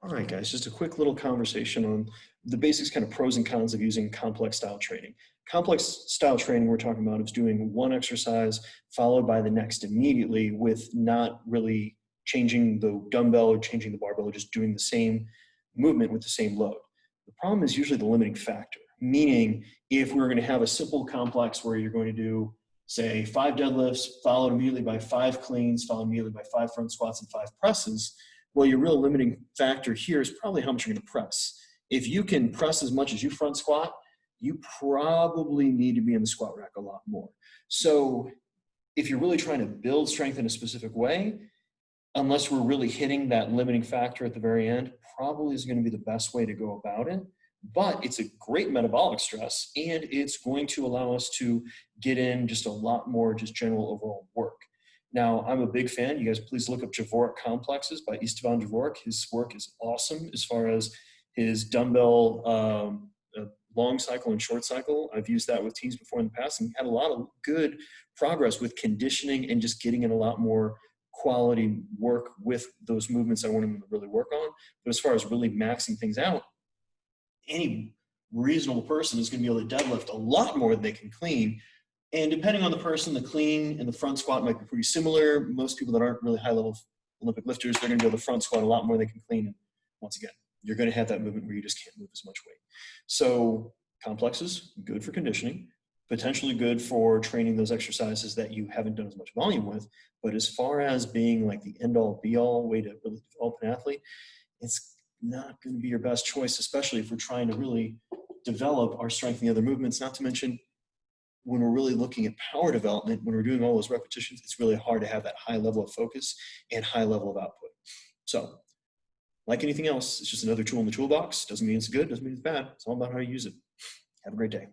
All right, guys, just a quick little conversation on the basics, kind of pros and cons of using complex style training. Complex style training we're talking about is doing one exercise followed by the next immediately with not really changing the dumbbell or changing the barbell, or just doing the same movement with the same load. The problem is usually the limiting factor, meaning if we're going to have a simple complex where you're going to do, say, 5 deadlifts followed immediately by 5 cleans, followed immediately by 5 front squats and 5 presses. Well, your real limiting factor here is probably how much you're going to press. If you can press as much as you front squat, you probably need to be in the squat rack a lot more. So if you're really trying to build strength in a specific way, unless we're really hitting that limiting factor at the very end, probably is going to be the best way to go about it. But it's a great metabolic stress, and it's going to allow us to get in just a lot more just general overall work. Now, I'm a big fan. You guys please look up Javorek Complexes by Istvan Javorek. His work is awesome as far as his dumbbell long cycle and short cycle. I've used that with teams before in the past and had a lot of good progress with conditioning and just getting in a lot more quality work with those movements I want them to really work on. But as far as really maxing things out, any reasonable person is going to be able to deadlift a lot more than they can clean. And depending on the person, the clean and the front squat might be pretty similar. Most people that aren't really high-level Olympic lifters, they're going to be able to front squat a lot more than they can clean. And once again, you're going to have that movement where you just can't move as much weight. So complexes, good for conditioning, potentially good for training those exercises that you haven't done as much volume with. But as far as being like the end-all, be-all way to really develop an athlete, it's not going to be your best choice, especially if we're trying to really develop our strength in the other movements, not to mention when we're really looking at power development, when we're doing all those repetitions, it's really hard to have that high level of focus and high level of output. So like anything else, it's just another tool in the toolbox. Doesn't mean it's good, doesn't mean it's bad. It's all about how you use it. Have a great day.